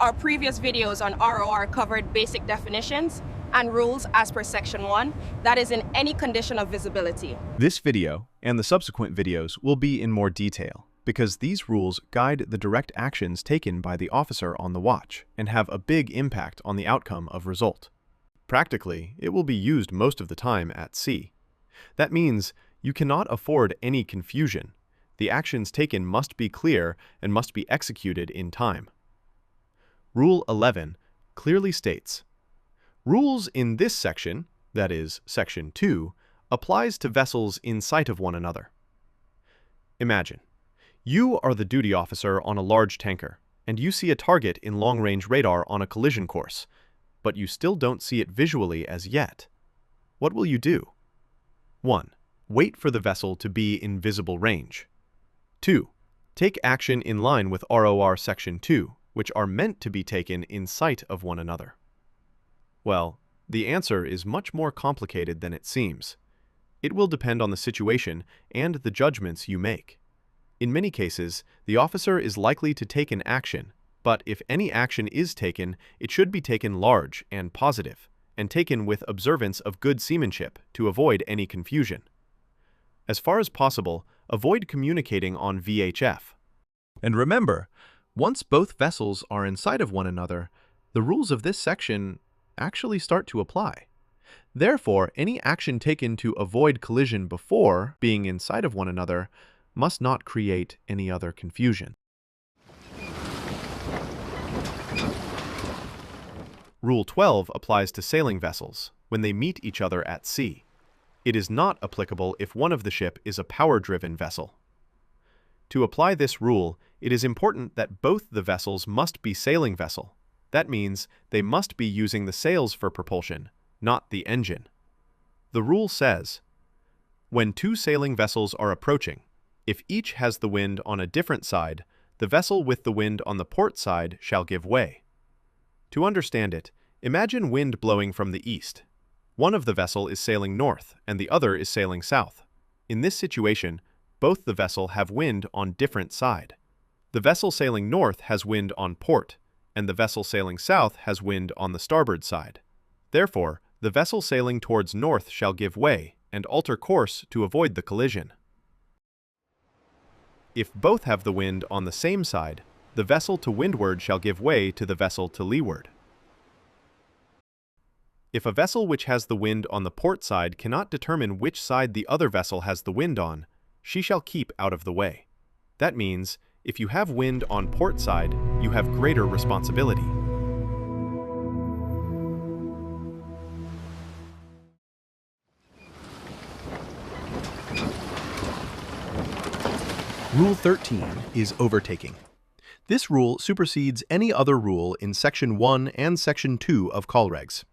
Our previous videos on ROR covered basic definitions and rules as per Section 1, that is in any condition of visibility. This video and the subsequent videos will be in more detail because these rules guide the direct actions taken by the officer on the watch and have a big impact on the outcome of result. Practically, it will be used most of the time at sea. That means you cannot afford any confusion. The actions taken must be clear and must be executed in time. Rule 11 clearly states, rules in this section, that is, Section 2, applies to vessels in sight of one another. Imagine, you are the duty officer on a large tanker, and you see a target in long-range radar on a collision course, but you still don't see it visually as yet. What will you do? 1. Wait for the vessel to be in visible range. 2. Take action in line with ROR Section 2, which are meant to be taken in sight of one another. Well, the answer is much more complicated than it seems. It will depend on the situation and the judgments you make. In many cases, the officer is likely to take an action, but if any action is taken, it should be taken large and positive, and taken with observance of good seamanship to avoid any confusion. As far as possible, avoid communicating on VHF. And remember, once both vessels are in sight of one another, the rules of this section actually start to apply. Therefore, any action taken to avoid collision before being in sight of one another must not create any other confusion. Rule 12 applies to sailing vessels when they meet each other at sea. It is not applicable if one of the ship is a power-driven vessel. To apply this rule, it is important that both the vessels must be sailing vessel. That means they must be using the sails for propulsion, not the engine. The rule says, when two sailing vessels are approaching, if each has the wind on a different side, the vessel with the wind on the port side shall give way. To understand it, imagine wind blowing from the east. One of the vessel is sailing north and the other is sailing south. In this situation, both the vessel have wind on different side. The vessel sailing north has wind on port, and the vessel sailing south has wind on the starboard side. Therefore, the vessel sailing towards north shall give way and alter course to avoid the collision. If both have the wind on the same side, the vessel to windward shall give way to the vessel to leeward. If a vessel which has the wind on the port side cannot determine which side the other vessel has the wind on, she shall keep out of the way. That means, if you have wind on port side, you have greater responsibility. Rule 13 is overtaking. This rule supersedes any other rule in Section 1 and Section 2 of Colregs.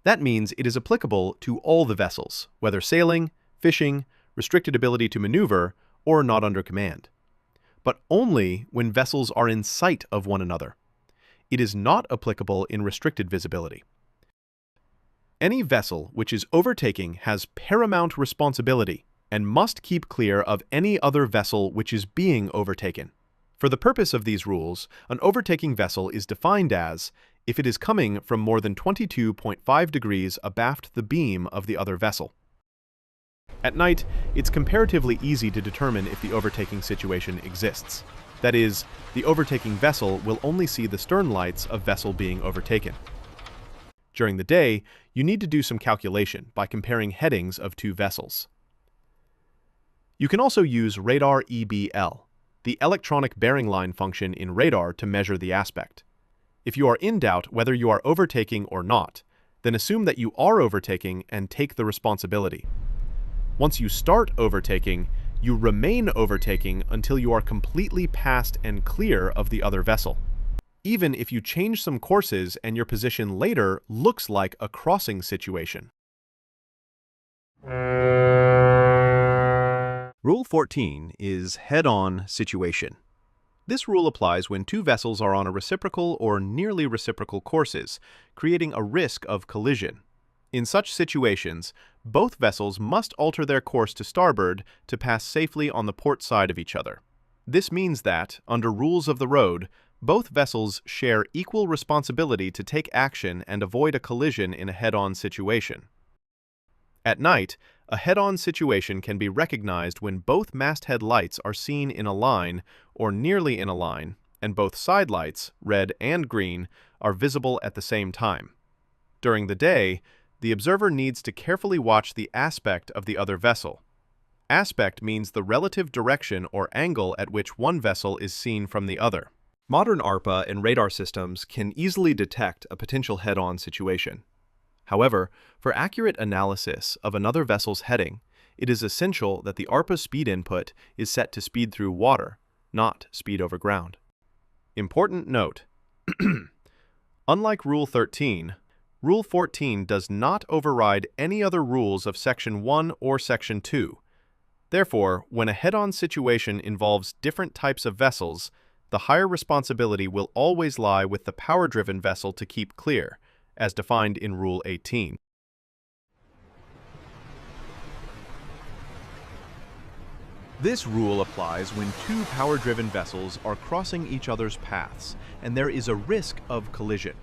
That means it is applicable to all the vessels, whether sailing, fishing, restricted ability to maneuver, or not under command. But only when vessels are in sight of one another. It is not applicable in restricted visibility. Any vessel which is overtaking has paramount responsibility and must keep clear of any other vessel which is being overtaken. For the purpose of these rules, an overtaking vessel is defined as if it is coming from more than 22.5 degrees abaft the beam of the other vessel. At night, it's comparatively easy to determine if the overtaking situation exists. That is, the overtaking vessel will only see the stern lights of vessel being overtaken. During the day, you need to do some calculation by comparing headings of two vessels. You can also use radar EBL, the electronic bearing line function in radar, to measure the aspect. If you are in doubt whether you are overtaking or not, then assume that you are overtaking and take the responsibility. Once you start overtaking, you remain overtaking until you are completely past and clear of the other vessel. Even if you change some courses and your position later looks like a crossing situation. Rule 14 is head-on situation. This rule applies when two vessels are on a reciprocal or nearly reciprocal courses, creating a risk of collision. In such situations, both vessels must alter their course to starboard to pass safely on the port side of each other. This means that, under rules of the road, Both vessels share equal responsibility to take action and avoid a collision in a head-on situation. At night, a head-on situation can be recognized when both masthead lights are seen in a line or nearly in a line, and both side lights, red and green, are visible at the same time. During the day, the observer needs to carefully watch the aspect of the other vessel. Aspect means the relative direction or angle at which one vessel is seen from the other. Modern ARPA and radar systems can easily detect a potential head-on situation. However, for accurate analysis of another vessel's heading, it is essential that the ARPA speed input is set to speed through water, not speed over ground. Important note: unlike Rule 13, Rule 14 does not override any other rules of Section 1 or Section 2. Therefore, when a head-on situation involves different types of vessels, the higher responsibility will always lie with the power-driven vessel to keep clear, as defined in Rule 18. This rule applies when two power-driven vessels are crossing each other's paths, and there is a risk of collision.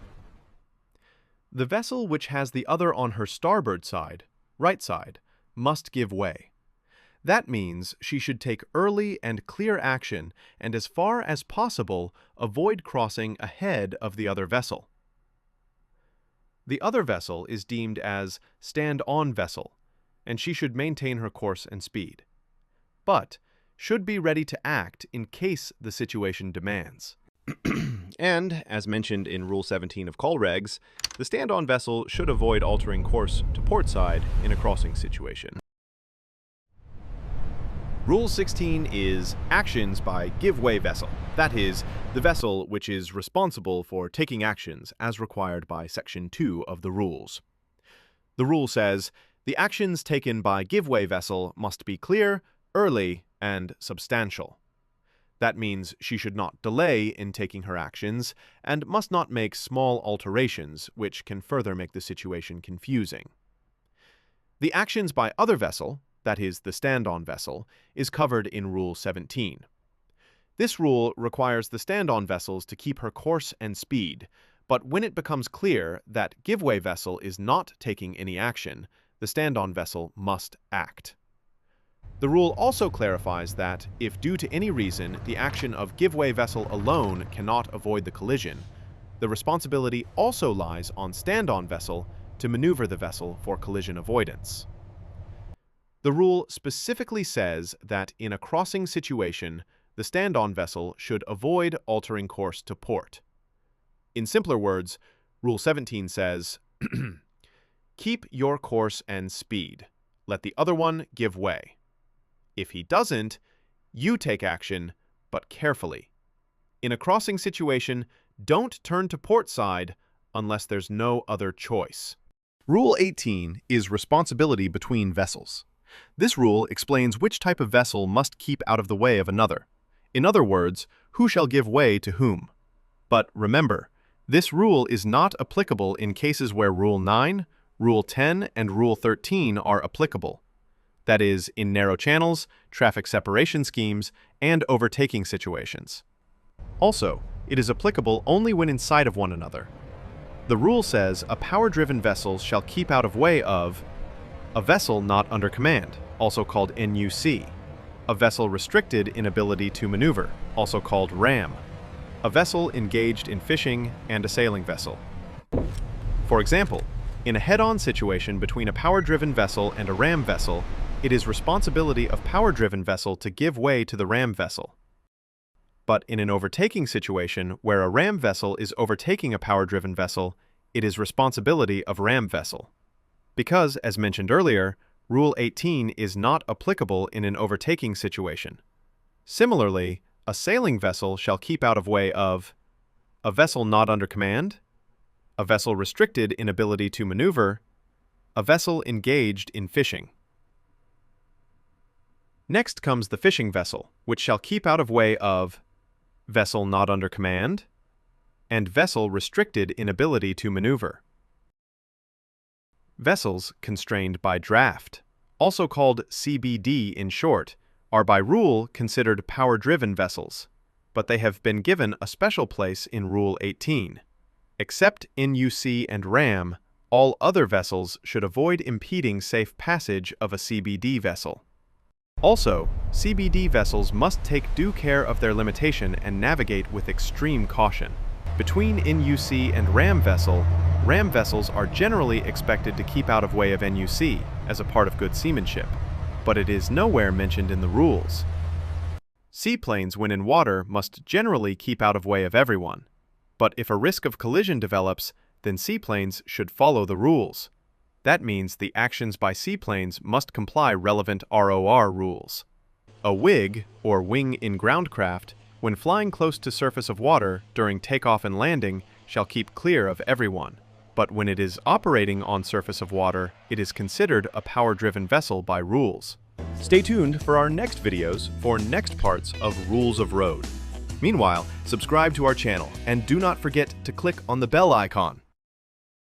The vessel which has the other on her starboard side, right side, must give way. That means she should take early and clear action and, as far as possible, avoid crossing ahead of the other vessel. The other vessel is deemed as stand-on vessel, and she should maintain her course and speed, but should be ready to act in case the situation demands. And, as mentioned in Rule 17 of Colregs, the stand-on vessel should avoid altering course to port side in a crossing situation. Rule 16 is actions by give-way vessel. That is, the vessel which is responsible for taking actions as required by Section 2 of the rules. The rule says, the actions taken by give-way vessel must be clear, early, and substantial. That means she should not delay in taking her actions and must not make small alterations, which can further make the situation confusing. The actions by other vessel, that is, the stand-on vessel, is covered in Rule 17. This rule requires the stand-on vessels to keep her course and speed, but when it becomes clear that give-way vessel is not taking any action, the stand-on vessel must act. The rule also clarifies that, if due to any reason the action of give-way vessel alone cannot avoid the collision, the responsibility also lies on stand-on vessel to maneuver the vessel for collision avoidance. The rule specifically says that in a crossing situation, the stand-on vessel should avoid altering course to port. In simpler words, Rule 17 says, keep your course and speed. Let the other one give way. If he doesn't, you take action, but carefully. In a crossing situation, don't turn to port side unless there's no other choice. Rule 18 is responsibility between vessels. This rule explains which type of vessel must keep out of the way of another. In other words, who shall give way to whom. But remember, this rule is not applicable in cases where Rule 9, Rule 10, and Rule 13 are applicable. That is, in narrow channels, traffic separation schemes, and overtaking situations. Also, it is applicable only when in sight of one another. The rule says a power-driven vessel shall keep out of way of a vessel not under command, also called NUC, a vessel restricted in ability to maneuver, also called RAM, a vessel engaged in fishing, and a sailing vessel. For example, in a head-on situation between a power-driven vessel and a RAM vessel, it is responsibility of power-driven vessel to give way to the RAM vessel. But in an overtaking situation where a RAM vessel is overtaking a power-driven vessel, it is responsibility of RAM vessel. Because, as mentioned earlier, Rule 18 is not applicable in an overtaking situation. Similarly, a sailing vessel shall keep out of way of a vessel not under command, a vessel restricted in ability to maneuver, a vessel engaged in fishing. Next comes the fishing vessel, which shall keep out of way of vessel not under command and vessel restricted in ability to maneuver. Vessels constrained by draft, also called CBD in short, are by rule considered power-driven vessels, but they have been given a special place in Rule 18. Except NUC and RAM, all other vessels should avoid impeding safe passage of a CBD vessel. Also, CBD vessels must take due care of their limitation and navigate with extreme caution. Between NUC and RAM vessels are generally expected to keep out of way of NUC as a part of good seamanship, but it is nowhere mentioned in the rules. Seaplanes, when in water, must generally keep out of way of everyone, but if a risk of collision develops, then seaplanes should follow the rules. That means the actions by seaplanes must comply relevant ROR rules. A WIG, or wing in groundcraft, when flying close to surface of water during takeoff and landing, shall keep clear of everyone. But when it is operating on surface of water, it is considered a power-driven vessel by rules. Stay tuned for our next videos for next parts of Rules of Road. Meanwhile, subscribe to our channel and do not forget to click on the bell icon.